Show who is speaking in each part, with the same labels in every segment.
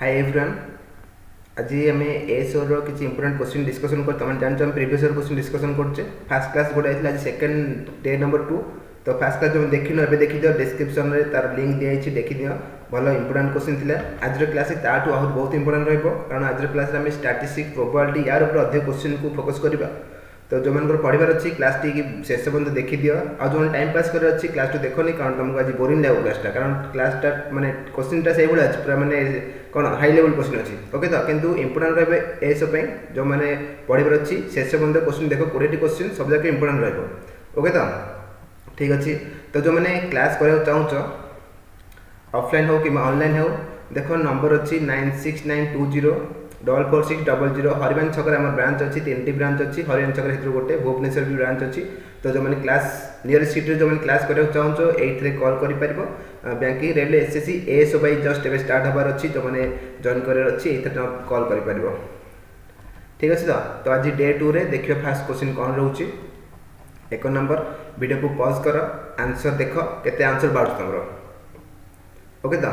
Speaker 1: Hi everyone. आज आम एसओर किसी इंपोर्टेंट क्वेश्चन डिस्कसन कर तुम जानते हम प्रीवियस ईयर क्वेश्चन डिस्कसन करचे। फास्ट क्लास गोटे आई आज सेकेंड डे नंबर 2। तो फास्ट क्लास जो देखिन एवं देखीद डिस्क्रिप्शन में तार लिंक दिखाई देखीद भल इंपोर्टेंट क्वेश्चन थी। आज क्लास ताठू आहु बहुत इंपोर्टेंट कारण आज क्लास आम स्टैटिस्टिक्स प्रोबेबिलिटी यार ऊपर अधिक क्वेश्चन को फोकस करवा। तो जो मन पढ़ार अच्छी क्लास टी शेष पर्यटन देखी दियो। आज जो टाइम पास कर अच्छी क्लास टू देखनी कारण तुमको आज बोरिंग लगे क्लासटा कारण क्लासटा माने क्वेश्चनटा से भाई अच्छी पूरा माने कौन हाई लेवल क्वेश्चन अच्छी। ओके तो किंतु इंपोर्टेंट रहे एसओ जो मैंने पढ़ार अच्छी शेष पर्यटन क्वेश्चन देख 20 क्वेश्चन सब जगह इंपोर्टेंट रहा। ओके तो ठीक अच्छे। तो जो मैंने क्लास करा चाहूँ ऑफलाइन हो कि ऑनलाइन हो देख नंबर अच्छी 9692044600। हरियाणा छक आम ब्रांच अच्छी 3टी ब्रांच अच्छी। हरियाणा छक गोटे भुवनेश्वर भी ब्रांच अच्छी। तो जो मैंने क्लास नियरेस्ट सिटी जो मैंने क्लास करा चाहूँ ये कॉल कर banking railway SSC ASO by just एवं स्टार्ट हबार अच्छी जो मैंने जॉइन कर अच्छी ये कॉल कर ठीक अच्छे। तो आज डे 2 रे देखिए फास्ट क्वेश्चन कौन रोचे। 1 नंबर वीडियो को पॉज कर आंसर देख केते आंसर बाउट तुम। ओके तो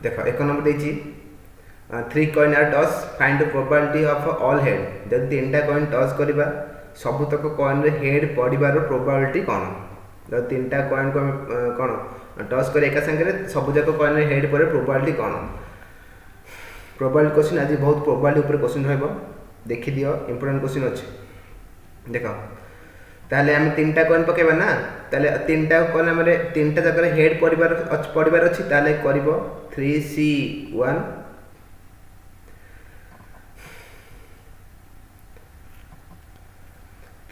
Speaker 1: देख 1 नंबर देती 3 coin are toss find the probability of all head. जब 3टा कॉइन टॉस करवा सबुतक कॉइन रे हेड पड़ार प्रोबेबिलिटी कौन। जब 3टा कॉइन को कौन टॉस कर एका संगे सब जाक कॉइन रे हेड पर प्रोबेबिलिटी कौन। प्रोबेबिलिटी क्वेश्चन आज बहुत प्रोबेबिलिटी ऊपर क्वेश्चन रहिबो देखि दियो इंपोर्टेंट क्वेश्चन अछि। देखो ताले आम 3टा कॉइन पकेबा ना ताले 3टा कॉइन आम 3टा जगह हेड पड़ार अच्छी ताले करिवो 3C1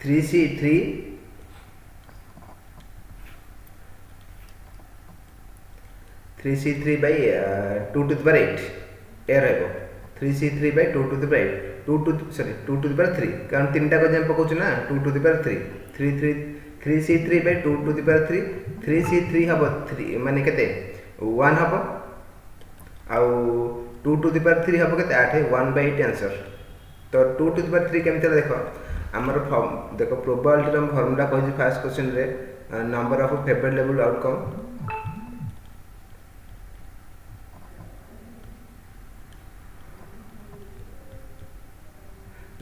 Speaker 1: 3C3 3C3 by 2 to the power 8 ए रहिबो 3C3 by 2 to the power 8 2 to the power 3 कारण 3टा को जम पकाउछ ना 2 to the power 3 3C3 by 2 to the power 3 3C3 हबो 3 माने केते 1 हबो आउ 2 to the power 3 हबो केते 8 1/8 आंसर। तो 2 to the power 3 केमते देखो आमर देखो प्रोबेबिलिटी फॉर्मूला कहि फास्ट क्वेश्चन रे number of favourable outcome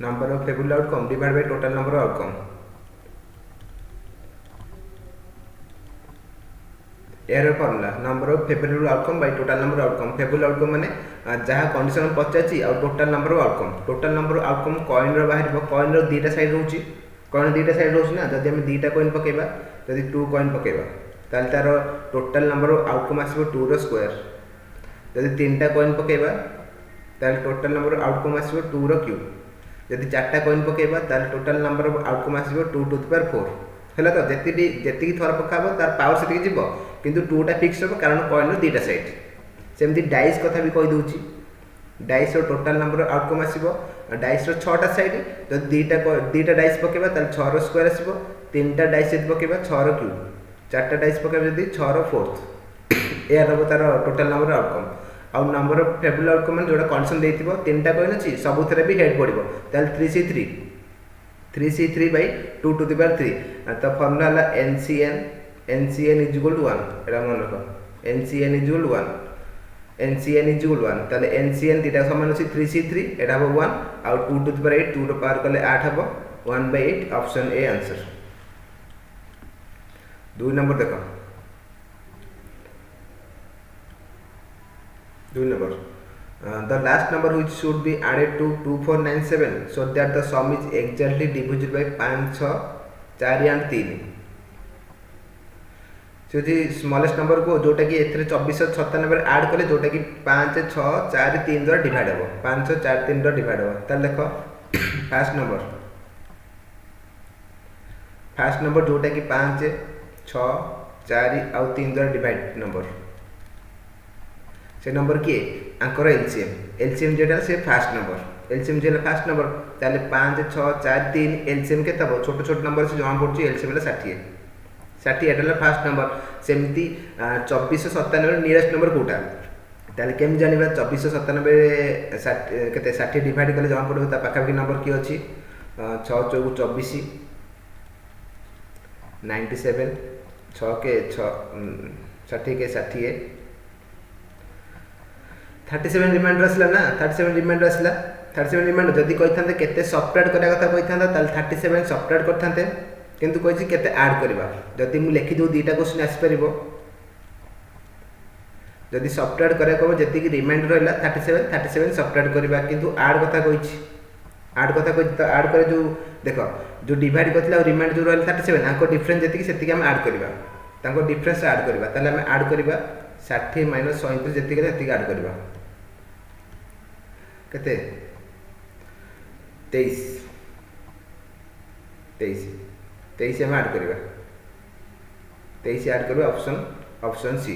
Speaker 1: number of favourable outcome divide by total number of outcome. यार formula number of favourable outcome by total number of outcome. Favourable outcome माने जहाँ condition पचाची आ total number of outcome. Total number of outcome coin रो बाहर coin रो दीटा side रोची कॉइन दीटा साइड रोची ना जदि हम दीटा कॉइन पकेबा जदि 2 कॉइन पकेबा ताल तार टोटल नंबर ऑफ आउटकम आसीबो 2 रो स्क्वायर। जदि 3टा कॉइन पकेबा ताल टोटल नंबर ऑफ आउटकम आसीबो 2 रो क्यूब। जदि 4टा कॉइन पकेबा ताल टोटल नंबर ऑफ आउटकम आसीबो 2 टू द पावर 4 हैला। तो जेति थर पकाबो तार पावर सेति जिवो किंतु 2टा फिक्स हो कारण कॉइन रो दीटा साइड। सेमती डाइस कथा भी कहि दउची डाइस रो टोटल नंबर ऑफ आउटकम आसीबो डाइस रो 6टा साइड जदि दीटा डाइस पकेबा ताल 6 रो स्क्वायर आसीबो 3टा डाइस जदि पकेबा 6 रो क्यूब 4टा डाइस पकेबा जदि 6 रो फोर्थ एया रहबो तार टोटल नंबर ऑफ आउटकम। आउ नंबर ऑफ फेवरेबल आउटकम माने जोटा कंडीशन देइथिबो 3टा कॉइन अछि सबुथरे भी हेड पड़िबो ताल 3C3 by 2 to the power 3। तो फॉर्मूला हला NCN is equal to 1 एटा मन रखो NCN is equal to 1 ताले NCN दीटा समान अछि 3C3 एटा हो 1 आउ 2 to the power 8 2 रो पावर कले 8 हबो 1/8 ऑप्शन ए आंसर। 2 नंबर देखो 2 number the last number which should be added to 2497 so that the sum is exactly divisible by 5 6 4 and 3। যদি स्मॉलेस्ट नंबर को जोटा कि एथरे 2497 ऐड कले जोटा कि 5 6 4 3 द्वारा डिवाइड हो 5 6 4 3 द्वारा डिवाइड हो ताले देखो फर्स्ट नंबर जोटा कि 5 6 4 आउ 3 द्वारा डिवाइड नंबर से नंबर किए आंकर एलसीएम जेटा से फास्ट नंबर एलसीएम जेला फास्ट नंबर ताले 5 6 4 3 एलसीएम के तब छोट छोट नंबर से जमा पड़छ एलसीएम ला 60 एटा फास्ट नंबर। सेमती 2497 नियरेस्ट नंबर कोटा ताले केम जानिबा 2497 केते 60 डिवाइड कले जमा पड़ो ता पाखा नंबर की अछि 6 4 24 97 6 के 6 60 के 60 37 रिमाइंडर आसला ना 37 रिमाइंडर आसला 37 रिमाइंडर जदि कही केते सबट्रैक्ट करा कथा कही ताल 37 सबट्रैक्ट करथांते किंतु कहि केते ऐड करबा जदि मु लिखि दउ दुईटा क्वेश्चन आसी परिबो जदि सबट्रैक्ट करा कहबो जति कि रिमाइंडर रहला 37 सबट्रैक्ट करबा किंतु ऐड कथा कहिछि ऐड कथा कहि तो ऐड करे जो देखो जो डिवाइड करथिला और रिमाइंडर जो रहला 37 आको डिफरेंस जति कि सेति कि हम ऐड करबा ताको डिफरेंस ऐड करबा ताले हम ऐड करबा 60 माइनस 37 जति कि सेति ऐड करबा केते 23 हम ऐड करबा 23 ऐड करबा ऑप्शन सी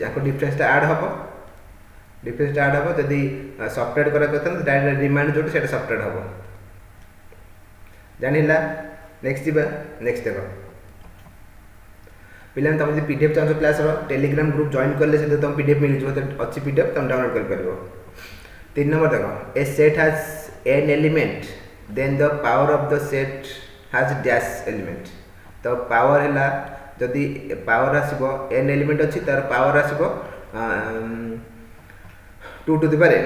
Speaker 1: आको डिफरेंस ऐड हबो डिफरेंस ऐड हबो जदि सबट्रैक्ट करा कथा डायरेक्ट रिमाइंडर जोटे सेटा सबट्रैक्ट हबो जानिला नेक्स्ट दिबा नेक्स्ट देखो पिलान तुम जे पीडीएफ चाहो क्लास रो टेलीग्राम ग्रुप जॉइन करले से तुम पीडीएफ मिल जो अच्छी पीडीएफ तुम डाउनलोड कर परबो 3 नंबर देखो a set has n element then the power of the set has dash element तो पावर हैला जदि पावर आसीबो n एलिमेंट अछि तार पावर आसीबो 2 to the power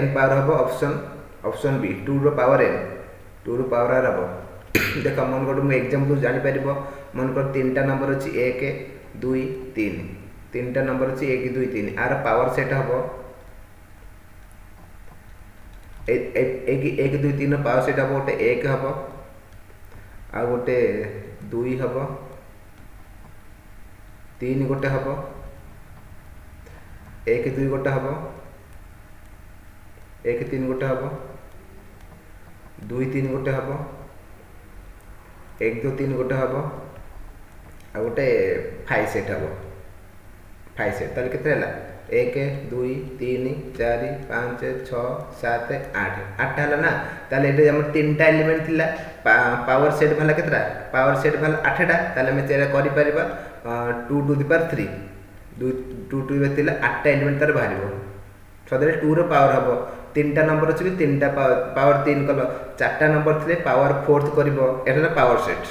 Speaker 1: n power हबो ऑप्शन बी 2 रो पावर n 2 रो पावर आर हबो देखो मन को मु एग्जांपल जानि परिबो मन को तीनटा नंबर अछि 1 2 3 तीनटा नंबर अछि 1 2 3 आर पावर सेट हबो 1 2 3 पावर सेट हबो गोटे 1 हबो आ गोटे 2 हबो 3 गोटे हबो 1 2 गोटे हबो 1 3 गोटे हबो 2 3 गोटे हबो 1 2 3 गोटे हबो आ गोटे 5 सेट हबो 5 सेट ताले केते हला 1 2 3 4 5 6 7 8 8 हला ना ताले एटे हमर तीनटा एलिमेंट थिला पावर सेट भला केतरा पावर सेट भला 8 टा ताले हम चेरा करि परिबा 2 टू द पावर 3 2 टू थिला 8 टा एलिमेंट तार बाहरिबो सदरे 2 रो पावर हबो तीनटा नंबर अछि तीनटा पावर 3 कलो चारटा नंबर थिले पावर 4th करिवो एटा पावर सेट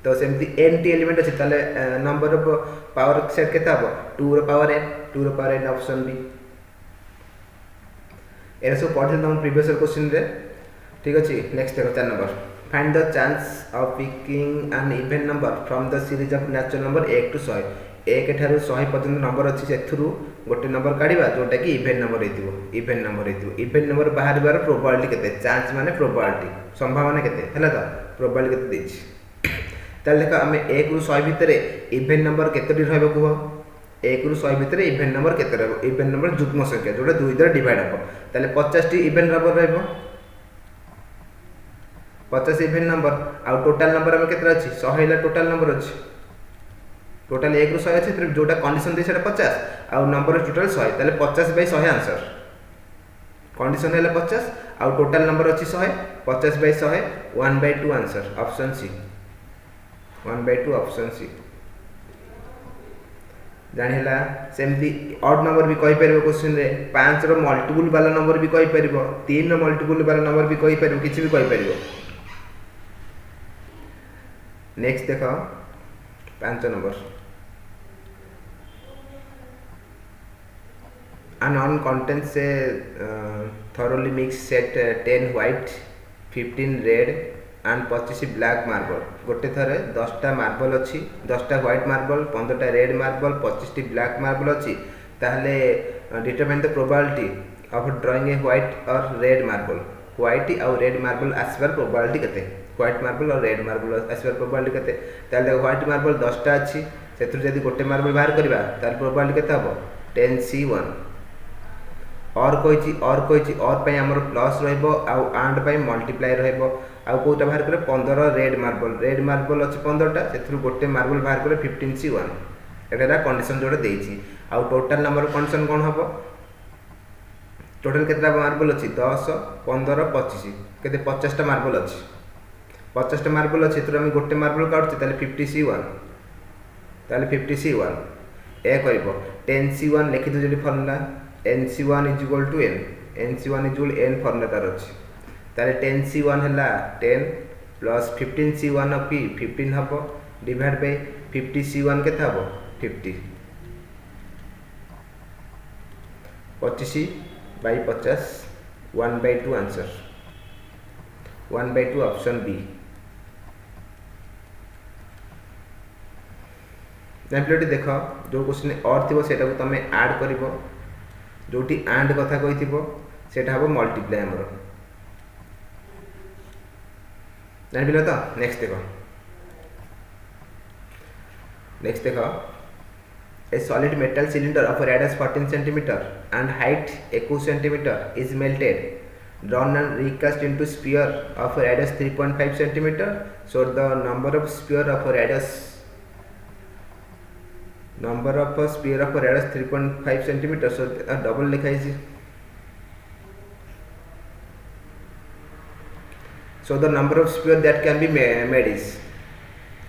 Speaker 1: तो सेमती n टी एलिमेंट अछि ताले नंबर ऑफ पावर सेट केता हबो 2 रो पावर n ऑप्शन बी एरा सब पढ़े हम प्रीवियस क्वेश्चन रे ठीक अछि नेक्स्ट देखो 4 number find the chance of picking an even number from the series of natural number 1 to 100 1 ठारू 100 पर्यंत नंबर अछि सेथुरु गोटे नंबर काढिबा जोटा कि इवन नंबर हेतिबो इवन नंबर बाहरबार प्रोबेबिलिटी केते चांस माने प्रोबेबिलिटी संभावना केते हला तो प्रोबेबिलिटी केते देछि ताले देखो हमें 1 रु 100 भितरे इवन नंबर केतेटी रहबो कुहो 1 रु 100 भितरे इवन नंबर केते रहबो इवन नंबर जुग्म संख्या जोटा 2 द्वारा डिवाइड हबो ताले 50 टी इवन नंबर रहबो 50 इवन नंबर आ टोटल नंबर हमें केते अछि 100 हैला टोटल नंबर अछि टोटल 1 रु 100 अछि त जोटा कंडीशन दे सेटा 50 आ नंबर टोटल 100 ताले 50 बाय 100 आंसर कंडीशन हैला 50 आ टोटल नंबर अछि 100 50 by 100 1 by 2 answer option C 1 by 2 option C जानिला सेमती ऑड नंबर भी कहि परबो क्वेश्चन रे 5 रो मल्टीपल वाला नंबर भी कहि परबो 3 रो मल्टीपल वाला नंबर भी कहि परबो किछि भी कहि परबो नेक्स्ट देखो 5 number an on contains a thoroughly mixed set 10 white 15 red and 25 black marble गोटे थरे 10टा मार्बल अछि 10टा व्हाइट मार्बल 15टा रेड मार्बल 25टी ब्लैक मार्बल अछि ताहले determine the probability of drawing a white और रेड मार्बल व्हाइट और रेड मार्बल आसबार प्रोबेबिलिटी केते व्हाइट मार्बल और रेड मार्बल आसबार प्रोबेबिलिटी केते ताहले व्हाइट मार्बल 10टा अछि सेथुर जदी गोटे मार्बल बाहर करबा तार प्रोबेबिलिटी केते हबो 10c1 और पई हमर प्लस रहबो आ एंड पई मल्टीप्लाई रहबो आ कोटा बाहर करे 15 रेड मार्बल अछि 15टा सेथुर गोटे मार्बल बाहर करे 15c1 एटा कंडीशन जोडे देछि आ टोटल नंबर कंडीशन कोन हबो टोटल केतरा मार्बल अछि 10 15 25 केते 50 टा मार्बल अछि 50 टा मार्बल अछि सेथुर हम गोटे मार्बल काटछि ताले 50c1 ए करबो 10c1 लिखि दो जदी फॉर्मूला nc1 = n फॉर्मूला तार अछि ताले 10c1 हला 10 प्लस 15c1 p 15 हबो डिवाइड बाय 50c1 केता हबो 50 25/50 1/2 आंसर 1/2 ऑप्शन बी। पिलाटी देख जो क्वेश्चन और थी से तुम ऐड कर जो एंड कथा कही सेटा हम मल्टीप्लाई आमर जान तो। नेक्स्ट देख a solid metal cylinder of radius 14 cm and height 21 cm is melted, drawn and recast into sphere of radius 3.5 cm. So the number of sphere of radius 3.5 cm. So double लिखा है। So the number of sphere that can be made is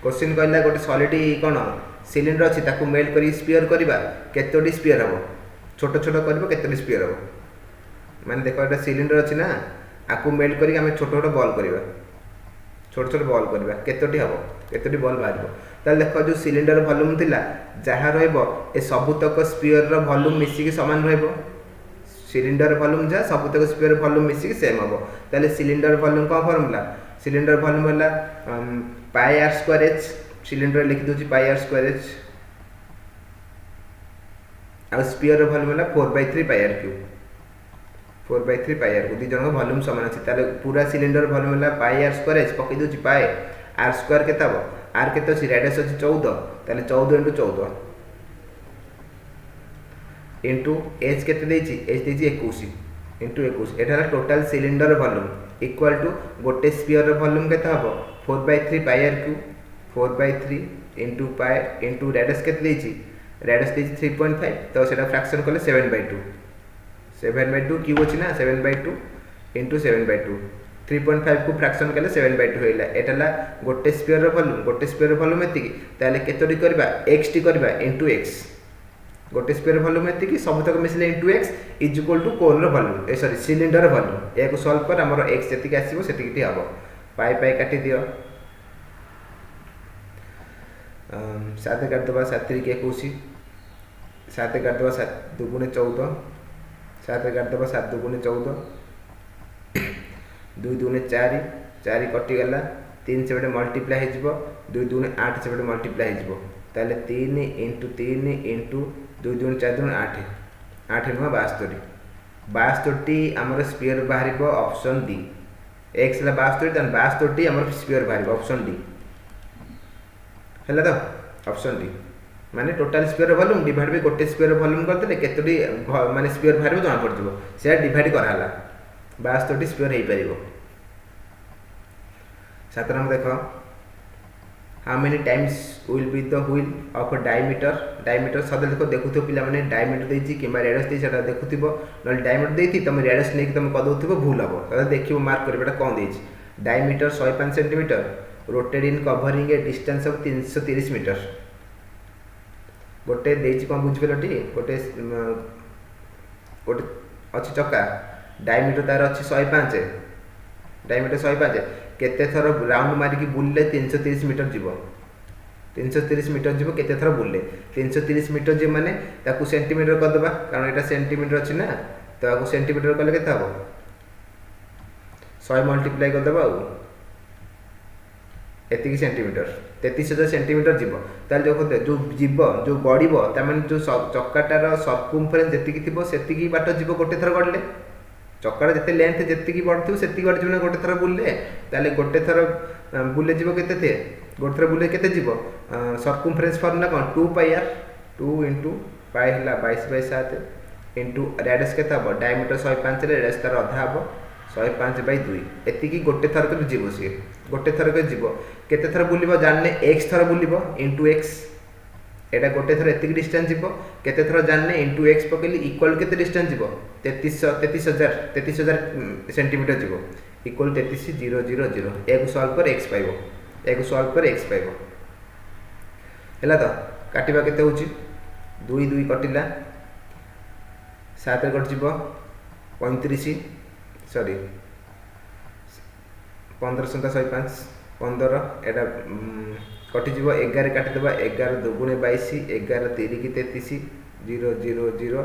Speaker 1: question कहला गोटे solid कौन cylinder अच्छी ताकू melt कर spear करवा केतोटी spear हम छोट छोट कर केतोटी स्पीयर हम माने देखो एटा सिलिंडर अच्छी ना आपको मेल्ट करी आम छोट छोट बॉल करवा छोट छोट बॉल करवा केतोटी हम केतोटी बॉल बाहर ताल देख जो सिलिंडर वॉल्यूम थिला जहाँ रहिबो ए सबुतक स्पीयर रो वॉल्यूम मिसिकी समान रहिबो सिलिंडर वॉल्यूम जहाँ सबुतक स्पीयर वॉल्यूम मिसिकी सेम हम ताले सिलिंडर वॉल्यूम कौन फॉर्मूला सिलिंडर वॉल्यूम है pi r square h cylinder लिखि दूची पाई आर स्क्वायर एच आ स्फीयर वॉल्यूम है 4/3 pi r cube 4/3 pi r दी जन वॉल्यूम समान अछि ताले पूरा सिलिंडर वॉल्यूम है पाई आर स्क्वायर एच पकई दूची पाई आर स्क्वायर केता हो आर केते अछि रेडियस अछि 14 ताले 14 * 14 इनटू एच केते देछि एच देछि 21 इनटू 21 एटा total cylinder volume equal to गोटे स्फीयर वॉल्यूम केता हो 4/3 pi r cube 4/3 into pi into radius केते देछि रेडियस देछि 3.5 तो सेटा फ्रैक्शन करले 7/2 7/2 क्यूब अछि ना 7/2 इनटू 7/2 3.5 को फ्रैक्शन करले 7/2 होइला एटाला गोटे स्फीयर वॉल्यूम एति ताले केतोटी करबा x टी करबा इनटू x गोटे स्फीयर वॉल्यूम एति सबतक मिसले into x is equal to cone रो वॉल्यूम ए सॉरी सिलिंडर वॉल्यूम एको सॉल्व कर हमर x जति आसीबो सेति किटी हबो पाई पाई काटी दियो 7 काट दबा 7 3 के 21 7 काट दबा 7 2 गुणे 14 7 काट दबा 7 2 गुणे 14 2 2 ने 4 4 कटि गला 3 से बटे मल्टीप्लाई हे जिवो 2 2 ने 8 से बटे मल्टीप्लाई हे जिवो ताले 3 * 3 * 2 2 4 2 8 8 नुवा 72 62 हमर स्फीयर बाहरिबो ऑप्शन डी x ला 62 देन 62 हमर स्फीयर बाहरिबो ऑप्शन डी हैला तो ऑप्शन डी माने total sphere volume divide by गोटे स्फीयर वॉल्यूम कर देले केतोटी माने स्फीयर बाहरिबो जना पड़ जिवो से डिवाइड करा हला 62 स्फीयर हे परिबो 7 नंबर देखो how many times will be the wheel of a diameter सदा देखो देखुथो पिला माने डायमीटर देछि किबा रेडियस देछि सेटा देखुथिबो न डायमीटर देथि तुम रेडियस नै कि तुम क दउथिबो भूल हबो सदा देखिबो मार्क करबेटा कोन देछि diameter 105 centimetre rotated in covering a distance of 330 metre गोटे देछि कोन बुझबेलटी गोटे गोटे अछि चक्का डायमीटर तार अछि 105 डायमीटर 105 केते थर राउंड मारी की बुलले 330 मीटर जीवो 330 मीटर जीवो केते थर बुलले 330 मीटर जे माने ताकू सेंटीमीटर कर दबा कारण एटा सेंटीमीटर अछि ना तो ताकू सेंटीमीटर करले केते हबो 100 मल्टीप्लाई कर दबा एतिकी सेंटीमीटर 33000 सेंटीमीटर जीवो ताल जो जीवो जो गड़ीबो ता माने जो चक्काटार सर्कमफरेंस जेतिकी थिबो सेतिकी बाट जीवो गोटे थर गडले चक्कर जिते लेंथ जेतिकी बढ़थु सेतिकी बढ़ जिवना गोटे थर बुलले ताले गोटे थर बुले जीवो केते थे गोटे थर बुले केते जीवो सर्कमफरेंस फॉर्मूला कोन 2 पाई आर 2 * पाई हला 22/7 इनटू रेडियस केते हबो डायमीटर 105 रे रेडियस तार आधा हबो 105/2 एतिकी गोटे थर के जीवो से गोटे थर के जीवो केते थर बुलिबो जानने x थर बुलिबो इनटू x एटा गोटे थर एतिकी डिस्टेंस जीवो केते थर जानने इनटू x पकेली इक्वल केते डिस्टेंस जीवो 33000 सेंटीमीटर जीवो इक्वल 33000 एक सॉल्व कर x पाइबो एक सॉल्व कर x पाइबो हैला तो काटिबा केते होची 2 2 कटिला 7 कट जीवो 35 सॉरी 15 * 105 15 एटा कटि जीवो 11 काटि देबा 11 2 * 22 11 3 * 33 0 0 0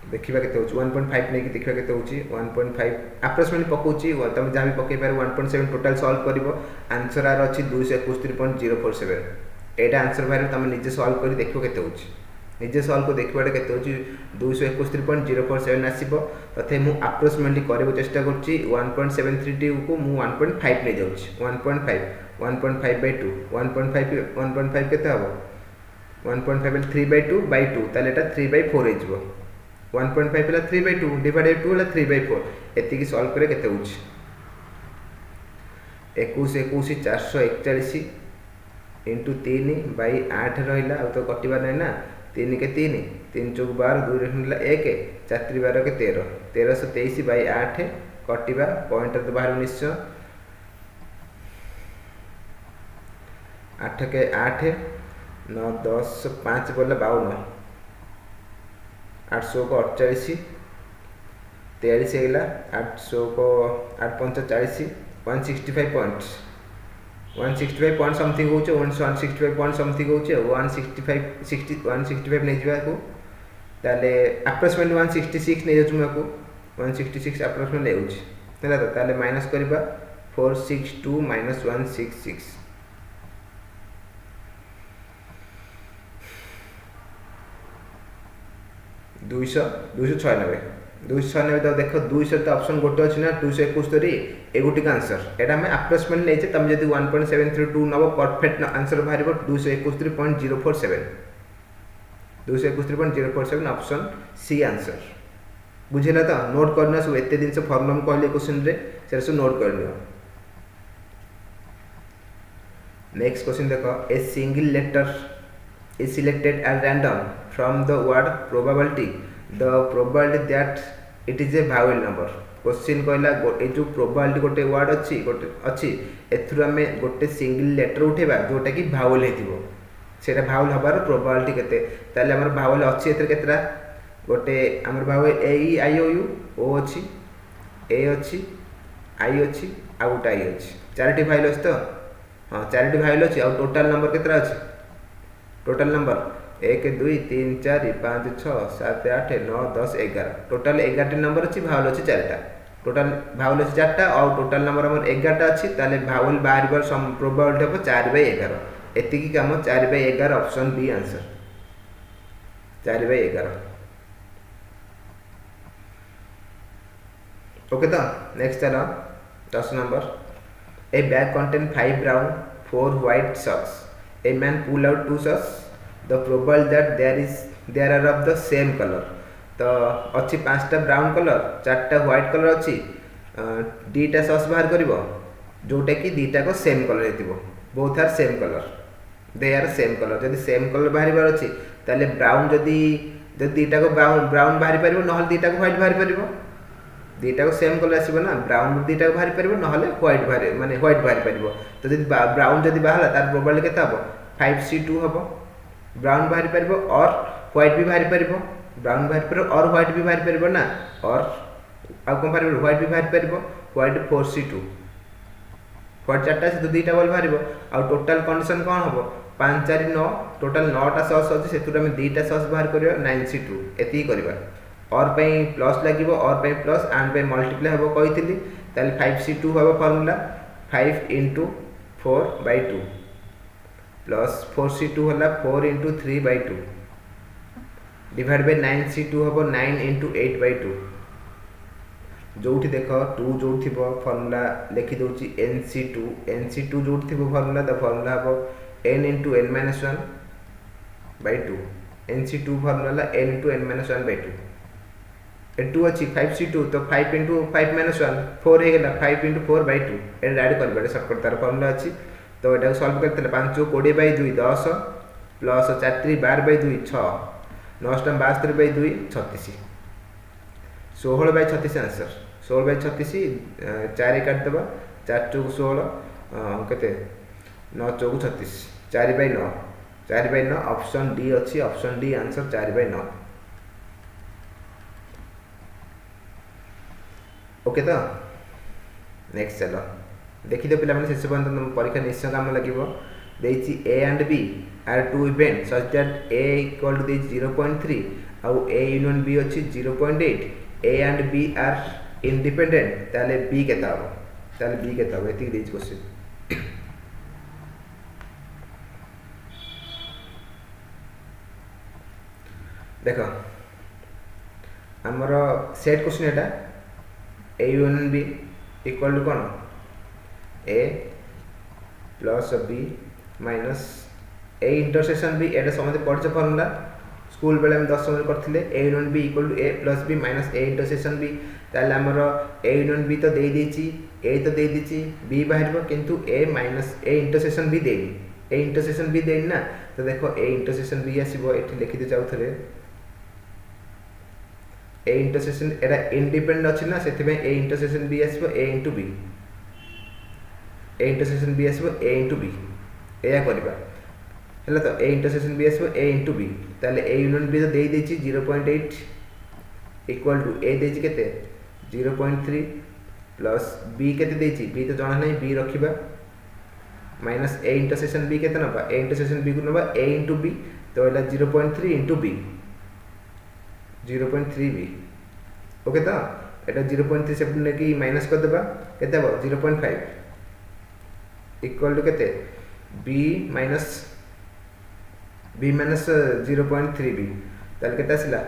Speaker 1: देखा के 1.5 नहीं देखा के 1.5 अप्रोक्सीमेटली पकाउची तुम जहाँ भी पकई पार 1.7 टोटाल सॉल्व कर आंसर आर अच्छी 271.047 एटा आंसर बाहर तुम निजे सॉल्व कर देख के निजे सॉल्व को देखा के 271.047 आसो तथे मुझे अप्रोक्सीमेटली करने चेष्टा कर 1.732 को मुझे 1.5 ले जाऊँ 1.5 के हम 1.5 3/2 ताले 3/4 हो 1.5 है 3/2 डिवाइडेड 2 है 3/4 एति सॉल्व करे केते होची 21 441 इंटू 3/8 रहिला अब तो कटिबा नै ना 3 के 3 3 चौक 12 2 रहिला 1 4 3 12 के 13 1323/8 कटिबा पॉइंटर तो बाहर निश्चय 8 के 8 9 10 5 बोला 52 800 को 48 43 है 800 को 8 45 165 पॉइंट्स 165 पॉइंट समथिंग हो 165 पॉइंट समथिंग हो 165 नहीं जावा को ताले अप्रोक्सीमेटली 166 नहीं जाऊ को 166 अप्रोक्सीमेटली ले होची हैला तो ताले माइनस करबा 462 - 166 296 तो देख 200 तो ऑप्शन गोटे अच्छी ना 271 एगुटिक आंसर एटा हमें अप्रोक्सीमेटली लेचे तुम जदि 1.732 नब परफेक्ट आंसर बाहर 271.047 271.047 ऑप्शन सी आंसर बुझेला तो नोट करना सब एते दिन से फॉर्मूला में कहले क्वेश्चन रे से सब नोट कर लियो नेक्स्ट क्वेश्चन देखो a single letter is selected at random from the word probability the probability that it is a vowel number question कहला ए जो प्रोबेबिलिटी गोटे वर्ड अच्छी एथुर आम गोटे सिंगल लेटर उठेबा जोटा कि भावल हेतिबो सेटा भावल हबार प्रोबेबिलिटी केते ताले हमर भावल अच्छी एथर केतरा गोटे हमर भावल ए ई आई ओ यू ओ अच्छी ए अच्छी आई अच्छी आ गोटे आई अच्छी चारटी भावल अछि तो हां चारटी भावल अछि आ टोटल नंबर केतरा अछि टोटल नंबर 1 2 3 4 5 6 7 8 9 10 11 टोटल 11 नंबर अच्छी भावल अच्छी 4टा टोटल भावल अच्छी 4टा और टोटल नंबर हमर 11टा अच्छी ताले भावल बाहर सम प्रोबेबिलिटी हो 4/11 एतिकी काम 4/11 ऑप्शन बी आंसर 4/11 ओके तो नेक्स्ट चलो 10 number A bag contain 5 brown 4 white socks a man pull out 2 socks the probability that there are of the same color तो अच्छी 5टा ब्राउन कलर 4टा व्हाइट कलर अच्छी दीटा सॉक्स बाहर करिवो जोटा कि दीटा को सेम कलर हेतिबो both are same colour they are same colour जदि सेम कलर बाहर बार अच्छी ताले ब्राउन जदि दीटा को ब्राउन बाहर परिबो नहल दीटा को व्हाइट बाहर परिबो दीटा को सेम कलर आसीबो ना ब्राउन दीटा को बाहर परिबो नहले व्हाइट बाहर माने व्हाइट बाहर परिबो तो जदि ब्राउन जदि बाहर तार प्रोबेबिलिटी केता हबो 5c2 हबो ब्राउन बाहर परिबो और व्हाइट भी बाहर परिबो ब्राउन बाहर परिबो और व्हाइट भी बाहर परिबो ना और आ कोन परिबो व्हाइट भी बाहर परिबो व्हाइट 4c2 व्हाइट चारटा से दीटा बल बाहर आ टोटल कंडीशन कोन हबो 5 4 9 टोटल 9टा सॉस अछि सेतुर हम दीटा सॉस बाहर करियो 9c2 एती करबा और पई प्लस लागिवो और पई प्लस एंड पई मल्टीप्लाई हबो कहितली ताले 5c2 हबो फार्मूला 5 * 4/2 प्लस 4c2 होला 4 * 3/2 डिवाइड बाय 9c2 हबो 9 * 8/2 जोठी देखो 2 जोठी थिबो फार्मूला लिखि दोची nc2 जोठी थिबो फार्मूला द फार्मूला हबो n * n - 1/2 nc2 formula n * n - 1/2 2 अच्छी 5c2 तो 5 * 5 - 1 4 हे गेला 5 * 4/2 ए ऐड करबे शॉर्टकट तार फार्मूला अछि तो एटा सॉल्व करते 5 20/2 10 प्लस 4 3 12/2 6 9 72/2 36 16/36 आंसर 16/36 4 काट देबा 4 * 16 केते 9 * 36 4/9 4/9 ऑप्शन डी अछि ऑप्शन डी आंसर 4/9 ओके तो नेक्स्ट चलो देखि दे पिला माने शेष पर्यंत परीक्षा निश्चय काम लागिवो देछि a and b are two events such that a equal to this 0.3 आउ ए यूनियन बी अच्छी 0.8 A and B are independent ताले बी केता हो ताले बी केता हो एति देज क्वेश्चन देखो हमर सेट क्वेश्चन एटा A union B equal to कोन A plus B minus A intersection B एटा समझ पढ़छ फार्मूला स्कूल बेले हम 10 समझ करथिले A union B equal to A plus B minus A intersection B ताले हमर ए यूनियन बी तो दे देछि ए तो दे देछि बी बाहरबो किंतु ए माइनस ए इंटरसेक्शन बी देनी ए इंटरसेक्शन बी देनी ना तो देखो ए इंटरसेक्शन बी आसीबो एठी लिखि दे जाउथले ए इंटरसेक्शन एटा इंडिपेंडेंट अछि ना सेति में ए इंटरसेक्शन बी आसीबो A into B A intersection B आसीबो ए इनटू बी एया करबा हला तो ए इंटरसेक्शन बी आसीबो ए इनटू बी ताले ए यूनियन बी तो दे देछि 0.8 इक्वल टू ए देछि केते 0.3 प्लस बी केते देछि बी तो जणा नै बी रखिबा माइनस ए इंटरसेक्शन बी केते नबा ए इंटरसेक्शन बी को नबा ए इनटू बी तो एला 0.3 इनटू बी 0.3 बी ओके तो एटा 0.3 से ने की माइनस कर देबा केते हो 0.5 इक्वल टू केते b माइनस 0.3 बी ताले केते आसिला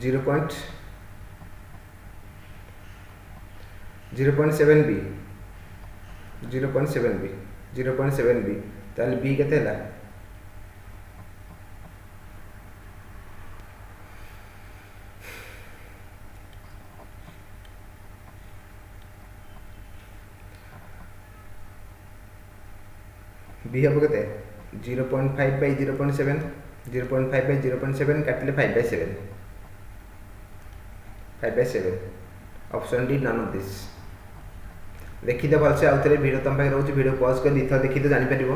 Speaker 1: 0.7 बी 0.7 बी ताले बी केते हला बी हम केते 0.5 बाय 0.7 0.5 बाय 0.7 काटले 5/7 option D none of this देखि दे भलसे आउतरे वीडियो तम पाखे रहउची वीडियो पॉज कर दिथो देखि तो जानि परिबो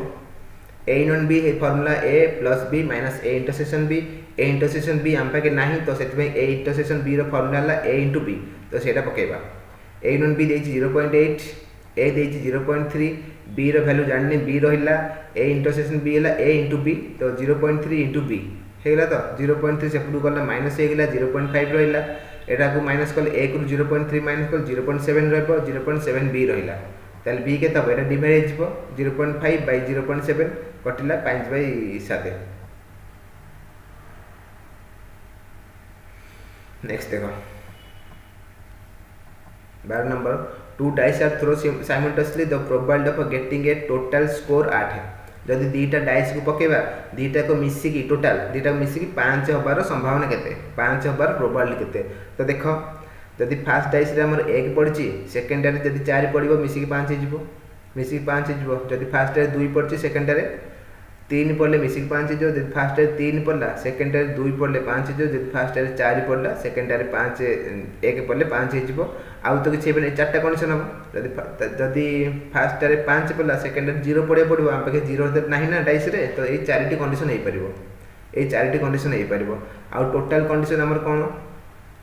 Speaker 1: ए यूनियन बी हे formula A plus B minus A intersection B हम पाखे नाही तो सेति में ए इंटरसेक्शन बी रो फार्मूला ला ए इनटू बी तो सेटा पकेबा ए यूनियन बी देछि 0.8 ए देछि 0.3 बी रो वैल्यू जानने बी रहिला ए इंटरसेक्शन बी हला ए इनटू बी तो 0.3 इनटू बी हेगला तो 0.3 सेपटू गला माइनस हेगला 0.5 रहिला एटा को माइनस कल a को 0.3 माइनस कल 0.7 रहबो 0.7 b रहिला ताल b के तब एटा डिवाइड हिजबो 0.5 बाय 0.7 कटिला 5/7 नेक्स्ट देखो 12 number two dice are throw simultaneously the probability of getting a total score 8 है जदि दीटा डाइस को पकेबा दीटा को मिसी की टोटल दीटा मिसी की 5 होबार संभावना केते 5 होबार प्रोबेबिलिटी केते तो देखो जदि फर्स्ट डाइस रे हमर 1 पड़ची सेकंड रे जदि 4 पड़िबो मिसी की 5 हिजबो मिसी की 5 हिजबो जदि फर्स्ट रे 2 पड़ची सेकंड रे 3 पड़ले मिसी की 5 हिजबो जदि फर्स्ट रे 3 पड़ला सेकंड रे 2 पड़ले 5 हिजबो जदि फर्स्ट रे 4 पड़ला सेकंड रे 5 1 पड़ले 5 हिजबो आउ तो किछि बने चारटा कंडीशन हम जदि फर्स्ट रे 5 पड़ला सेकंड रे 0 पड़िबो हम पाके 0 नाही ना डाइस रे तो ए चारटी कंडीशन हे परिबो ए चारटी कंडीशन हे परिबो आउ टोटल कंडीशन हमर कोन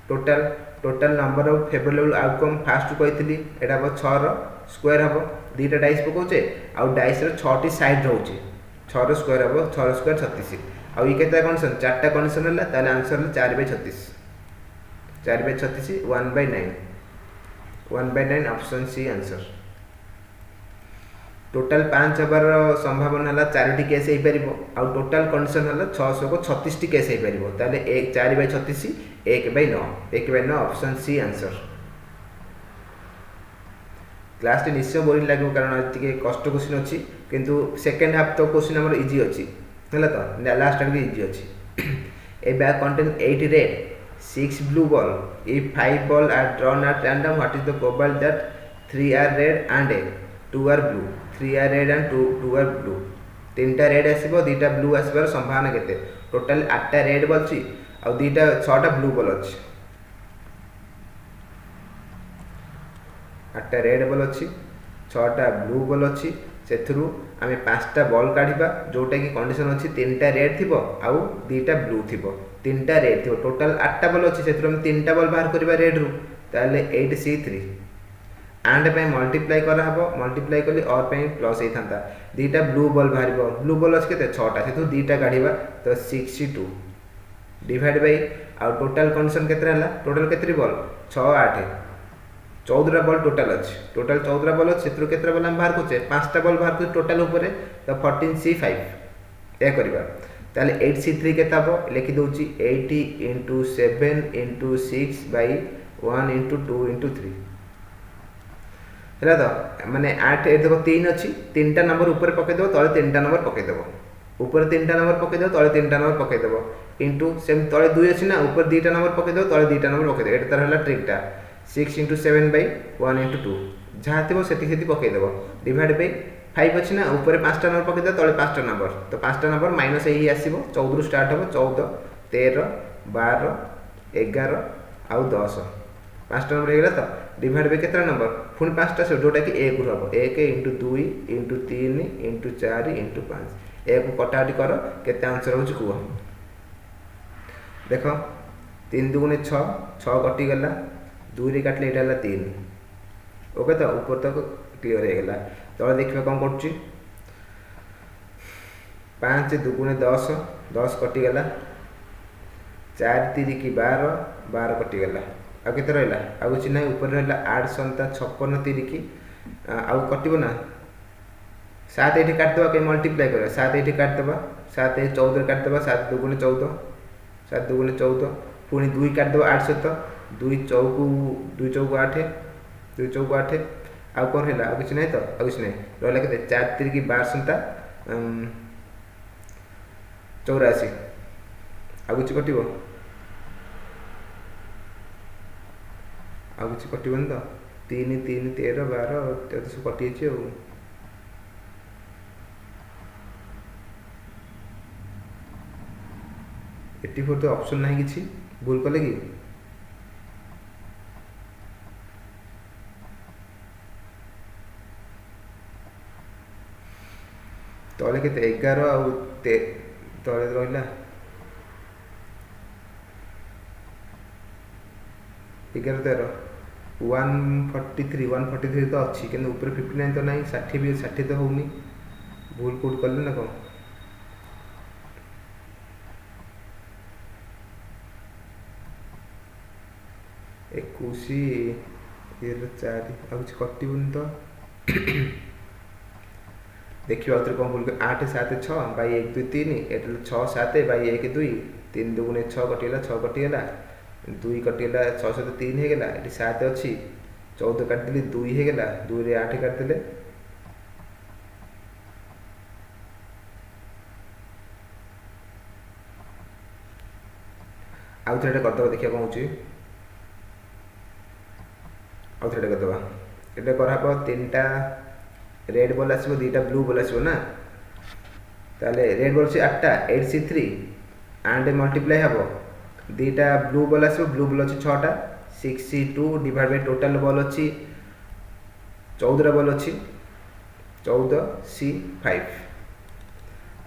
Speaker 1: total number of favourable outcome first कहितली एटा 6 रो स्क्वायर हबो दीटा डाइस पकोचे आउ डाइस रो 6 टी साइड रहउची 6 रो स्क्वायर हबो 6 रो स्क्वायर 36 आउ ई केता कंडीशन चारटा कंडीशन हला ताले answer 4/36 1/9 option C answer total 5 हबार संभावना हला 4 टी केस हे परिबो आउ टोटल कंडीशन हला 636 टी केस हे परिबो ताले 4/36 1/9 ऑप्शन सी आंसर क्लास टी निश्चय बोरिंग लागो कारण टिके कष्ट क्वेश्चन अछि किंतु सेकंड हाफ तो क्वेश्चन हमर इजी अछि हला तो लास्ट टाइम इजी अछि a bag contain 8 red 6 blue ball if 5 ball are drawn at random what is the probability that 3 are red and 2 are blue 3 are red and 2 are blue तीनटा red आसीबो दीटा blue आसीबार संभावना केते total 8टा red ball छी आ दीटा 6टा blue ball अछि 8टा red ball अछि 6टा blue ball अछि सेथरु आमे 5टा ball काढिबा जोटा की कंडीशन अछि तीनटा रेड थिबो आ दीटा ब्लू थिबो तीनटा रेड थिबो टोटल 8टा बॉल अछि सेथरु हम तीनटा बॉल बाहर करबा रेड रु ताले 8 C3 एंड पे मल्टीप्लाई करा हबो मल्टीप्लाई कली और पे प्लस हे थांता दीटा ब्लू बॉल बाहरिबो ब्लू बॉल अछि केते 6टा सेतु दीटा काढिबा तो 62 डिवाइड बाय आ टोटल कंडीशन केते रहला टोटल केते बॉल 6 8 14 बॉल टोटल अछि टोटल 14 बॉल अछि सेतु केते बॉल हम बाहर करछे 5टा बॉल बाहर कर टोटल ऊपर तो 14c5 ए करबा ताले 8c3 केते हबो लिखि दोची 80 * 7 * 6 by 1 * 2 * 3 है तो माने 8 ए देखो 3 अछि 3टा नंबर ऊपर पके दो तळे 3टा नंबर पके देबो ऊपर 3टा नंबर पके दो तळे 3टा नंबर पके देबो इनटू सेम तळे 2 अछि ना ऊपर 2टा नंबर पके दो तळे 2टा नंबर पके दो एटा तर हला ट्रिकटा 6 * 7 by 1 * 2 जहा थिबो सेति सेति पके देबो डिवाइड बाय 5 अछि ना ऊपर 5टा नंबर पके दो तळे 5टा नंबर तो 5टा नंबर माइनस एही आसीबो 14 रु स्टार्ट हो 14 13 12 11 आउ 10 5टा नंबर हेगला तो डिवाइड बाय केतना नंबर पुनी 5टा से जोटा कि 1 रु हबो 1 * 2 * 3 * 4 * 5 एक कटाटी कर केते आंसर होची कुआ देखो 3 * 2 = 6 6 कटि गला 2 रे काटले एटा हला 3 ओके तो ऊपर तक क्लियर हे गला तो देखिबा कोन करची 5 * 2 = 10 10 कटि गला 4 * 3 = 12 12 कटि गला आ केते रहला आ कुछ नै ऊपर रहला 8 संता 56 3 की आ कटिबो ना 7 एठी काट दबा के मल्टीप्लाई कर 7 एठी काट दबा 7 ए 14 काट दबा 7 * 2 = 14 7 * 2 = 14 पुनी 2 काट दबा 8 7 2 चौकु 2 चौकु 8 2 चौकु 8 आ कोन हैला आ कुछ नै तो आ कुछ नै रहला केते 4 3 की 12 संता 84 आ कुछ कटिबो आ कुछ कटिबन तो 3 3 13 12 तो सब कटि छै ओ एटी फोर तो ऑप्शन नहीं किछि भूल कले कि तले केते 11 आ तले रहला 11 13 143 143 तो अच्छी कि ऊपर 59 तो नहीं 60 भी 60 तो होनी भूल कोड कर लेना कौन एकुशी 4 आ कुछ कटिबन तो देखियो आउथरे कोन भूल 8 7 6 बाय 1 2 3 एटल 6 7 बाय 1 2 3 2 * 6 कटिला 6 कटिला 2 कटिला 6 7 3 हे गेला एटी 7 अछि 14 काट दिली 2 हे गेला 2 रे 8 काट दिले आउथरे कर दबा देखिया कोन होची आउथरे कर दबा एटा करा पर तीनटा रेड बॉल आसीबो दीटा ब्लू बॉल आसीबो ना ताले रेड बॉल से 8टा 8c3 एंड मल्टीप्लाई हबो दीटा ब्लू बॉल आसीबो ब्लू बॉल अछि 6टा 6c2 divide by total ball अछि 14 बॉल अछि 14c5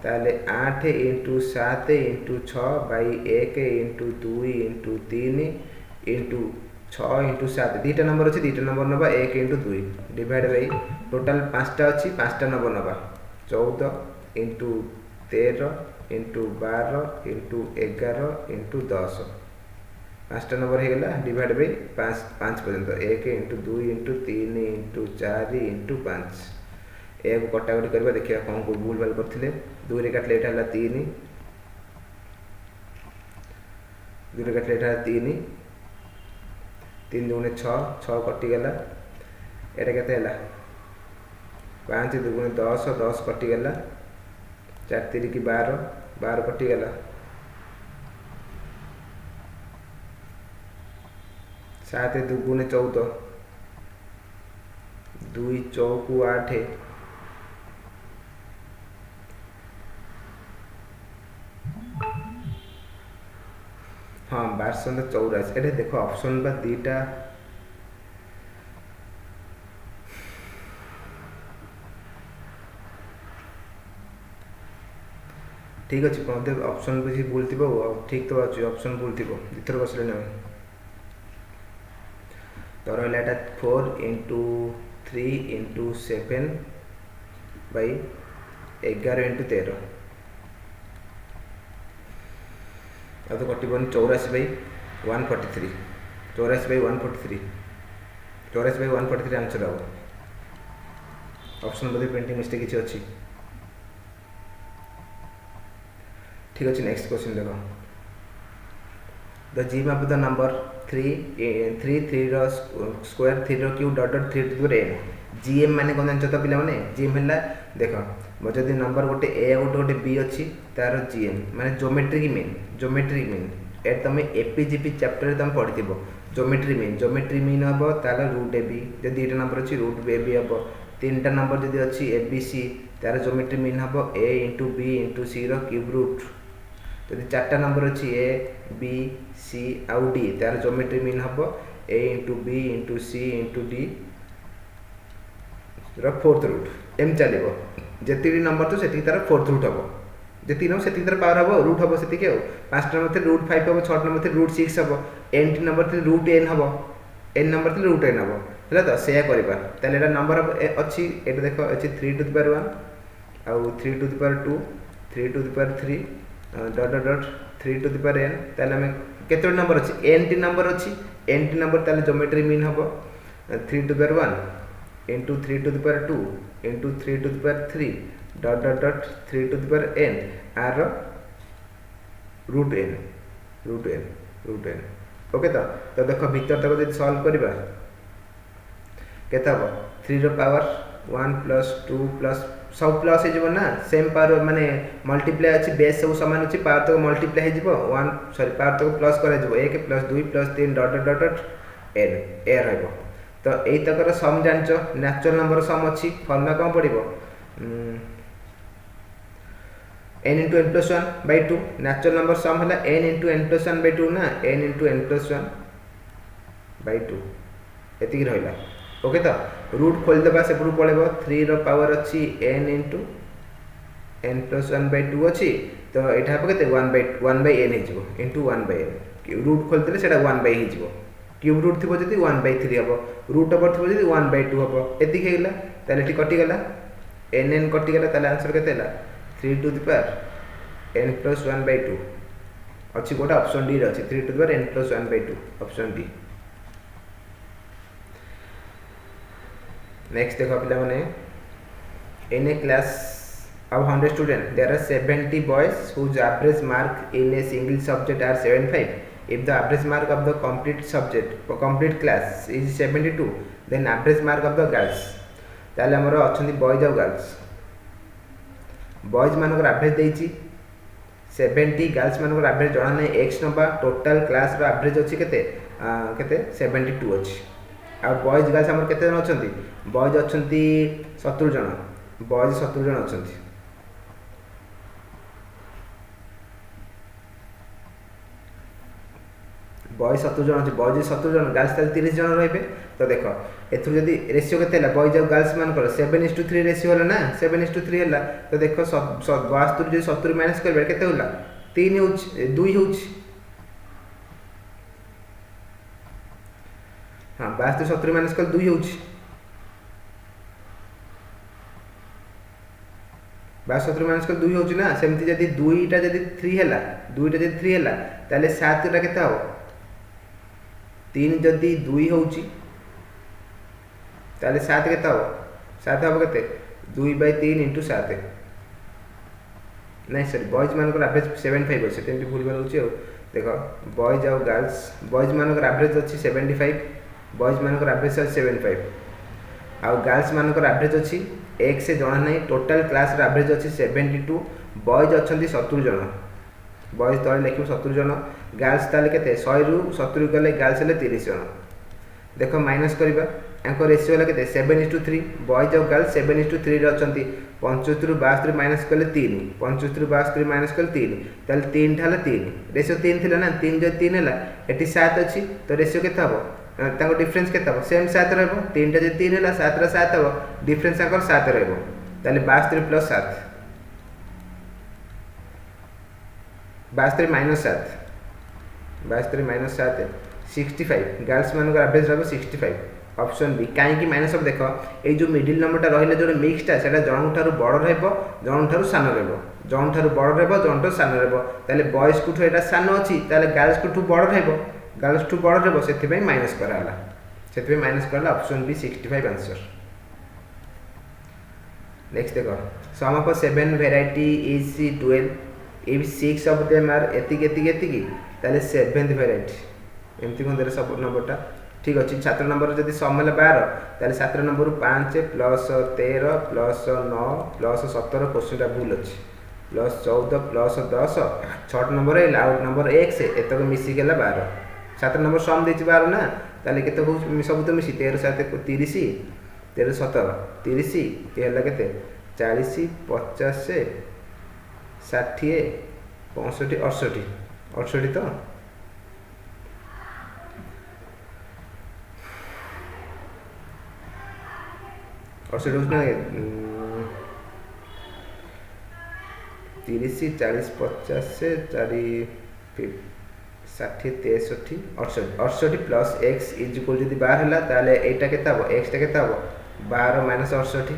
Speaker 1: ताले 8 * 7 * 6 बाय 1 * 2 * 3 * 6 * 7 दीटा नंबर अछि दीटा नंबर नबा 1 * 2 डिवाइड बाय टोटल 5टा अछि 5टा नंबर नबा 14 * 13 * 12 * 11 * 10 5टा नंबर हे गेला डिवाइड बाय 5 5 पर्यंत 1 * 2 * 3 * 4 * 5 एक कटाकटी करबा देखिया कोन को भूल भाल करथिले 2 रे काटले एटा हला 3 2 रे काटले एटा 3 3 2 * 6 6 कटि गेला एटा केते हला 5 2 * 10 10 कटि गेला 4 3 की 12 12 कटि गेला 7 2 * 14 2 चौकु 8 हाँ 1284 एटा देखो ऑप्शन बा दीटा ठीक अछि कोनते ऑप्शन भी भूल थिबो ठीक तो अछि ऑप्शन भूल थिबो इथर बसले नै तो रहा है 4 इंटू 3 इंटू 7 बाई 11 इंटू 13 अब तो कटन 84 बाई 143 84 बाई 143 84 बाई 143 आंसर हम ऑप्शन बोधे प्रिंटिंग मिस्टेक किसी अच्छी ठीक अच्छे। नेक्स्ट क्वेश्चन देखो the G of the number 3 square 3 cube dot dot 3 to n GM माने कौन जानछ तो पिला माने जीएम हला देख मो जदि नंबर गोटे ए गोटे बी अच्छी तार जीएम माने ज्योमेट्रिक मीन ए तुम एपीजीपी चैप्टर तुम पढ़ी ज्योमेट्री मीन हम तार रूट ए बी जो 2टा नंबर अच्छी रूट ए बी हम 3टा नंबर जदि अच्छी ए बी सी तार ज्योमेट्री मीन हम A into B into C cube root जदि 4टा नंबर अच्छी ए बी सी आउ डी तार ज्योमेट्री मीन हम A into B into C into D fourth root एम चलो जी नंबर तो से तार फोर्थ रूट हम जी नंबर से तार पावर हम रूट हम से 5टा नंबर रूट 5 हम 6टा नंबर रूट 6 हम nth number root n हम एन नंबर रूट एन हम है तो से करवा नंबर अच्छी ये देख अच्छी 3 टू द पावर 1 आउ 3 to the power 2 3 to the power 3 dot dot dot 3 to the power n ताले हमें केते नंबर अच्छी एन टी नंबर अच्छी एन टी नंबर ताले ज्योमेट्री मीन हम 3 to the power 1 into 3 to the power 2 into 3 to the power 3 dot dot dot 3 to the power n आर root n okay तो देख भीतर तक जब सॉल्व करवा केते हम 3 रो पावर 1 प्लस 2 प्लस सब प्लस हो ना सेम पावर माने मल्टीप्लाई अच्छी बेस सब सामान अच्छी पावर तक मल्टीप्लाई हो 1 सॉरी पावर तक प्लस कर 1 plus 2 plus 3 dot dot dot n ए रहिबो तो यही तक सम जान नेचुरल नंबर सम अच्छी फर्मुला कौन पड़ो n into N plus 1 by 2 natural number सम है n into N plus 1 by 2 ना n into N plus 1 by 2 एति रहा ओके तो रूट खोलदेबा से पड़ेब 3 रो पावर अच्छी n into N plus 1 by 2 अच्छी तो यहाँ हम के 1 बै n हो इंटू 1 बै n रूट खोलते से 1 बै हो क्यूब रूट थी जब 1 बै 3 हम रूट ओवर थी जब 1 बै 2 हम एति होगा ताले कटिगला एन एन कटिगला ताले आंसर केते 3 to the power n plus 1 by 2 अच्छी गोटे ऑप्शन डी अच्छी 3 to the power n plus 1 by 2 option D. Next देखो पिला माने in a class of 100 students there are 70 boys whose average mark in a single subject are 75. If the average mark of the complete class is 72 then average mark of the girls ताले हमर अछंती boys और girls boys मानकर average देछि 70 girls मानकर average जणा नै x नबा total class रो average अछि केते 72 अछि आ बॉयज गर्ल्स हमर केते जण अछंती बॉयज अछंती 70 जण बॉयज 70 जण अछंती बॉयज 70 जन अच्छे बॉयज 70 जन गर्ल्स 30 जन रही तो देख एथु जदि रेशियो केते हला बॉयज और गर्ल्स मानकर 7:3 रेशियो हला ना 7:3 हला तो देख 72 जे 70 माइनस करबे केते होला 3 होछ 2 होछ हां 72 70 माइनस कर 2 होछ 72 70 माइनस कर 2 होछ ना सेमति जदि 2टा जदि 3 हला 2टा जदि 3 हला ताले 7 टा केते हो 3 जदि 2 होची ताले 7 केता हो 7 हो केते 2/3 * 7 नहीं सर बॉयज मान को एवरेज 75 अछि तेंति भूल गल होची देखो बॉयज और गर्ल्स बॉयज मान को एवरेज अछि 75 बॉयज मान को एवरेज अछि 75 आ गर्ल्स मान को एवरेज अछि 1 से जणा नहीं टोटल क्लास रो एवरेज अछि 72 बॉयज अछंती 70 जण बॉयज तले लिखियो 70 जण गर्ल्स ताले केते 100 रु 70 गले गर्ल्स ले 30 जण देखो माइनस करबा एंको रेशियो ला केते 7:3 बॉयज और गर्ल्स 7:3 रे अछंती 75 रु 72 माइनस करले 3 75 रु 72 माइनस करले 3 ताले 3 ठाला 3 रेशियो 3 थिला ना 3 जो 3 हला एटी 7 अछि तो रेशियो केते हबो ताको डिफरेंस केते हबो सेम 7 रहबो 3 टा जे 3 हला 7 रा 7 हबो डिफरेंस आकर 7 रहबो ताले 72 + 7 72 - 7 72 - 7 65 गर्ल्स मान एवरेज रहा 65 ऑप्शन बी कहीं माइनस अब देख ये जो मिडिल नंबरटा रहा जो मिक्सटा से जन ठार बड़ रन ठार सान रन ठार बड़ रन ठार सान रहा बॉयज को यहाँ सान अच्छी गर्ल्स को बड़ गर्ल्स ठू बड़ रही माइनस कराला से माइनस कराला ऑप्शन बी 65 आंसर। नेक्स्ट देख sum of 7 variety is 12 if 6 of them are एतिकी ताले 7th वेराइटी एमती कौन दे सब नंबरटा ठीक अच्छे। छात्र नंबर जब सम है 12 ताले छात्र number 5 plus 13 plus 9 plus 17 question भूल अच्छी plus 14 plus 10 6 number out number 1 से एतक मिसिक 12 छात्र नंबर सम दे 12 ना ताले के सब तो मिसी 13 7 30 13 17 30 ये के 40 50 60 65 68 तो 68 ना 30 40 50 से 4 60 63 68 प्लस एक्स इज इक्वल जब 12 है ताले एटा केता हो एक्स टा केता हो 12 माइनस 68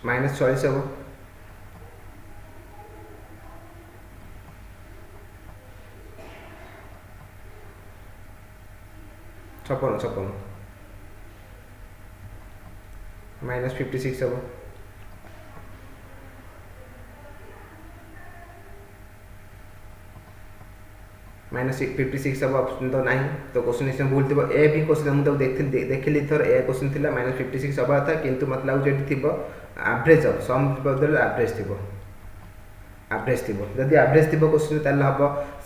Speaker 1: माइनस 40 हो 56 माइनस 56 हम माइनस 56 हम ऑप्शन तो नहीं तो क्वेश्चन इसमें भूल थी ए भी क्वेश्चन मुझे देखिली थर ए क्वेश्चन थी माइनस 56 हवा था किंतु मत लगे थी एवरेज ऑफ सम बदल एवरेज थी एवरेज थी जदि एवरेज थी क्वेश्चन ताल हम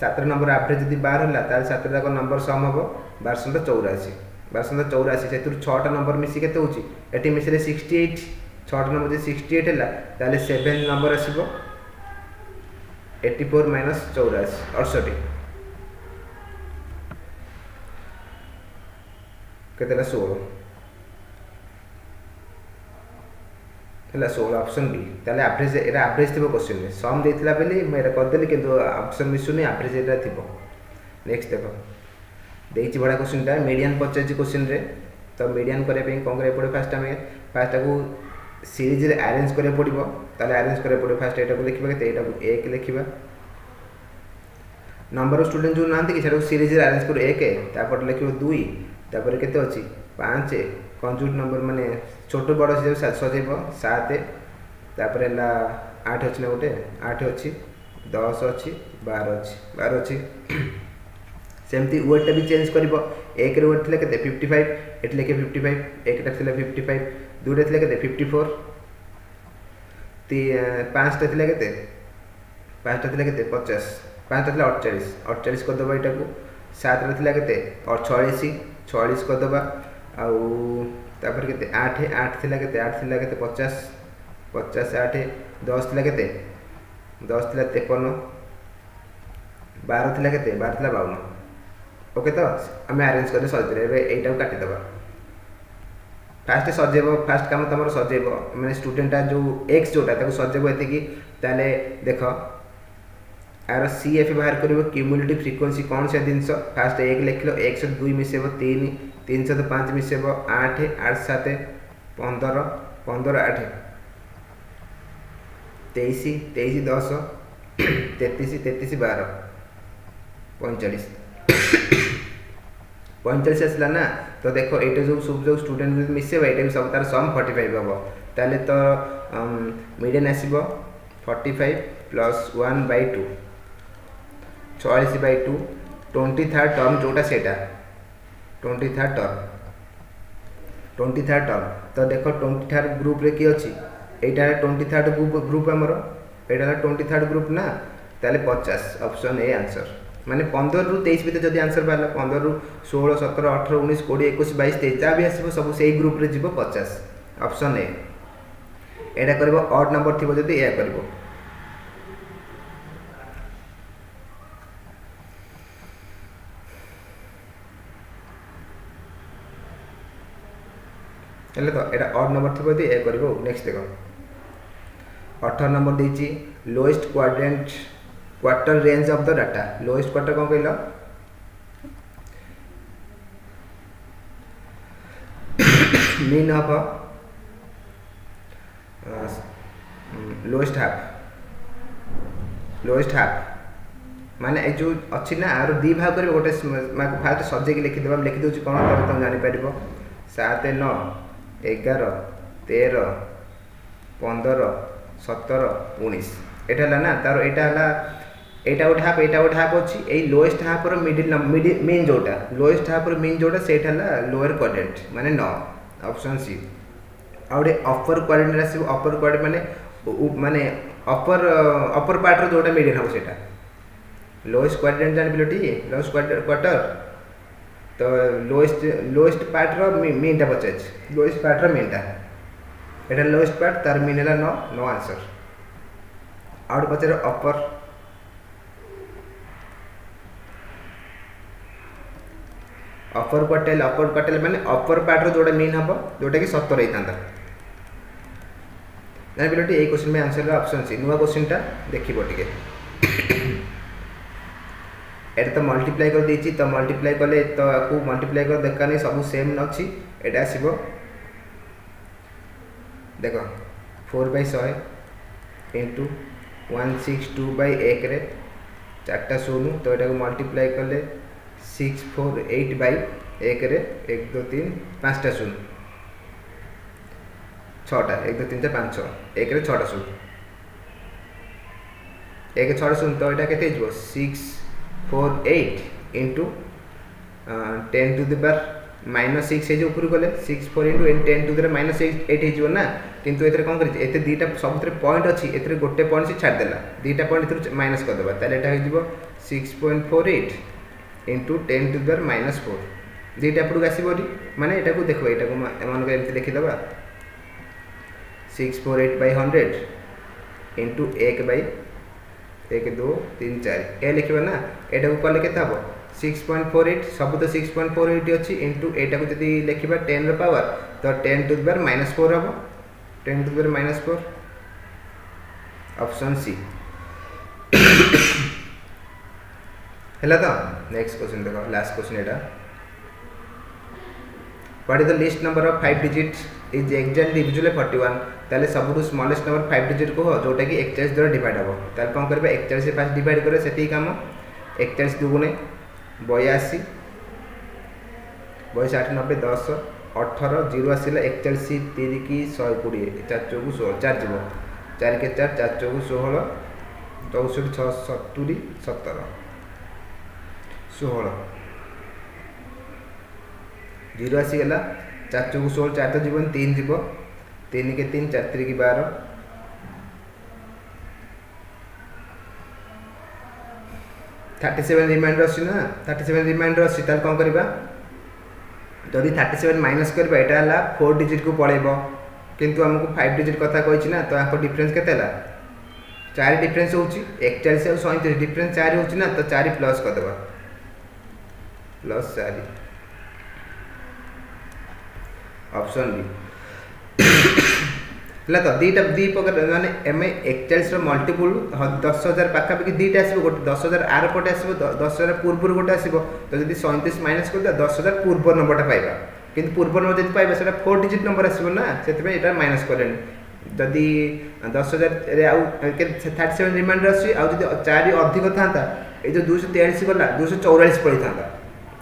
Speaker 1: 7 नंबर एवरेज जब 12 है 7 जाक नंबर सम हम 1284 से 6टा नंबर मिसी के ये मिसले 68 6टा नंबर जो 68 है ताले 7 नंबर आसो 84 माइनस 68 केते 16 है 16 ऑप्शन बी ताले एवरेज एरा एवरेज थी क्वेश्चन में सम देथिला बेली मैं करदेली किंतु ऑप्शन मिसुनी एवरेज एटा थी। नेक्स्ट देखो देखिए बड़ा क्वेश्चन टा मीडियन पचार क्वेश्चन रे तो मीडियन करने कौन करा पड़े फास्ट आम फास्ट को सीरीज रे अरेंज करा पड़ो ताले अरेंज करा पड़ो फास्ट यहाँ को लिखा के यहाँ एक लिखा नंबर ऑफ स्टूडेंट जो ना कि सीरीज रे अरेंज कर 1 लिख 2 तापर के 5 कंजुट नंबर माने छोट बड़ सजेब 7 तापर 8 अच्छी ना गोटे 8 अच्छी 10 अच्छी 12 अच्छी सेमती वेट भी चेंज कर एक वेट थे के 55 एट लिखे 55 एक 55 दुईटा थे के 54 पाँचटा थे के 50 पाँचटा थे 48 करदे यहाँ को 7 थे के 46 करदे आउर के 8 थे के 50 50 8 10 थे के 10 थे 53 12 थे के 12 थे 52 ओके तो आम अरेंज कर सजेबे यहीटा काटिदेव फास्ट सजेब फास्ट कम तुम सजेब मैंने स्टूडेंटा जो एक्स जोटा सजेब ये ताले देख यार सी एफ बाहर कर क्यूमुलेटिव फ्रिक्वेंसी कौन सा जिनस फास्ट 1 लिख लो 1 2 मिसेब 3 3 5 मिसेब 8 8 7 15 15 8 23 23 10 33 33 12 45 45 आसला ना तो देखो ये जो सब जो स्टूडेंट मिसेब ये भी सब तार सम 45 हम ताले तो मीडियन आसब 45 प्लस 1/2 46/2 23rd टर्म जोटा सेटा 23rd टर्म तो देखो 23rd ग्रुप रे किए अच्छी यहाँ 23rd ग्रुप आमर यहाँ 23rd ग्रुप ना ताले 50 ऑप्शन ए आंसर माने 15 ରୁ 23 भीतर जब आंसर बाहर 15 ରୁ 16 17 18 19 20 21 22 23 जहाँ भी आसो सब से ग्रुप रे जीव 50 ऑप्शन ए एटा करबो ऑड नंबर थी जब या करबो हेल्ले तो यहाँ अड नंबर थी ये कर। नेक्स्ट देख 18 नंबर देती lowest quarter range of the data. Lowest quarter कौन कहल मीन ऑफ लोएस्ट हाफ माने जो अच्छी ना आर दी भाग कर गोटे फास्ट सजेक लिखिदेव लिखिदे कौन तर तुम जापर 7 9 11 13 15 17 19 एटा ना तार एटा गोटे हाफ अच्छी यही लोएस्ट हाफ मिडिल मीन जोटा लोएस्ट हाफ मीन जोटा से लोअर क्वाड्रेंट माने 9 ऑप्शन सी। आउे अपर क्वाड्रेंट आसो अपर क्वाड्रेंट माने अपर पार्ट जोटा मिडिल हम सेटा लोएस्ट क्वाड्रेंट जान पिलटी लोएस्ट क्वार्टर तो लोएस्ट पार्ट रो मीन टा पचाच लोएस्ट पार्ट रो मीन टा एटा लोएस्ट पार्ट तार मीन है 9 नो आंसर। आउट पचार अपर क्वार्टेल माने अपर पार्ट रो जोटा मीन हम जोटा कि 70 होता जान पिलटी यही क्वेश्चन में आंसर ऑप्शन सी। नुआ क्वेश्चन टा देखिबो टिके एटा तो मल्टीप्लाई कर देछि तो मल्टीप्लाई कले तो को मल्टीप्लाई कर देखा नहीं सब सेम अछि एटा आसीबो देखो 4/100 इंटू 162/1 रे 4टा शून्य तो एटा को मल्टीप्लाई कले 648/1 रे 1 2 3 5टा शून्य 6टा 1 2 3 4 5 6 1 रे 6टा शून्य 1 6टा शून्य तो एटा केते हिजबो 648 इंटू 10 टू द पावर -6 है जो ऊपर गले 64 इंटू 10 टू द -8 हो ना किंतु एतरे कोन करी एते दीटा सबुतरे पॉइंट अछि एतरे गोटे पॉइंट से छाड़ देला दीटा पॉइंट इतरे माइनस कर देबा ताले एटा हिजबो 6.48 इंटू 10 टू द पावर -4 दीटा पडू आसीबोरी माने एटा को देखो एटा को एमन को एमति लिखि देबा 648/100 इंटू 1 2 3 4 ए लिखबा ना एटा को कले केता हो 6.48 सब तो 6.48 अछि इंटू एटा को जदी लिखबा 10 रो पावर तो 10 टू द पावर -4 हो 10 to the power -4 option C हैला। तो नेक्स्ट क्वेश्चन देखो लास्ट क्वेश्चन एटा what is the least number of 5 digits is exactly divisible 41 ताले सबुरु स्मॉलेस्ट नंबर 5 डिजिट को जोटा कि 41 द्वारा डिवाइड हो ताले कोन करबा 41 से 5 डिवाइड करे सेती काम 41 दुगुने 82 82 8 9 10 18 0 आसिला 41 3 की 120 4 चौक 16 4 जीवो 4 के 4 4 चौक 16 64 6 70 17 16 0 आसी गला 4 चौक 16 4 तो जीवन 3 जीवो 3 के 3 4 3 की 12 37 रिमाइंडर अछि ना 37 रिमाइंडर अछि ताल कोन करबा जदि 37 माइनस करबा एटा हला 4 डिजिट को पळेबो किंतु हमको 5 डिजिट कथा कहछि ना तो आको डिफरेंस केते हला 4 डिफरेंस होछि 41 और 37 डिफरेंस 4 होछि ना तो 4 प्लस कर देबा प्लस 4 ऑप्शन बी हला तो दीटा दी प्रकार माने एमे 41 रो मल्टीपल 10000 पाखा पकी दीटा आसीबो गोटे 10000 आर पटे आसीबो 10000 पूर्व गोटे आसीबो तो जदी 37 माइनस कर दे 10000 पूर्व नंबरटा पाइबा किंतु पूर्व नंबर जदी पाइबा सेटा 4 डिजिट नंबर आसीबो ना सेते पे एटा माइनस करेनी जदी 10000 रे आउ 37 रिमाइंडर आसी आउ जदी 4 अधिक थांता ए जो 243 गला 244 पड़ी थांता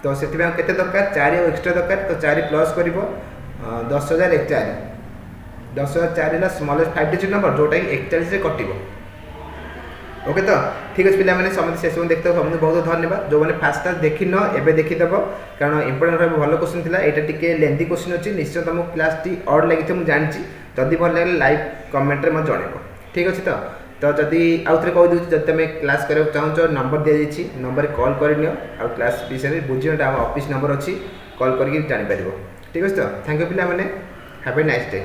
Speaker 1: तो सेते पे केते दरकार 4 एक्स्ट्रा दरकार तो 4 प्लस करिवो 10004 10004 ला स्मॉलेस्ट 5 डिजिट नंबर जोटा कि 41 से कटिवो ओके तो ठीक है पिला माने समझ शेष में देखते हो बहुत धन्यवाद जो माने फास्ट क्लास देखि न एबे देखि देबो कारण इंपोर्टेंट रे भलो क्वेश्चन थिला एटा टिके लेंथी क्वेश्चन अछि निश्चय तुम क्लास टी और लागि थे मु जानछि जदी भल लागले लाइव कमेंट रे म जणेबो ठीक अछि तो जदी आउथरे कहि दउछि जदी तमे क्लास करे चाहौ नंबर दे दैछि नंबर कॉल करिनियो आ क्लास विषय बुझियोटा ऑफिस नंबर अछि कॉल करके जानि परिबो ठीक अछि तो थैंक यू पिला माने हैव ए नाइस डे।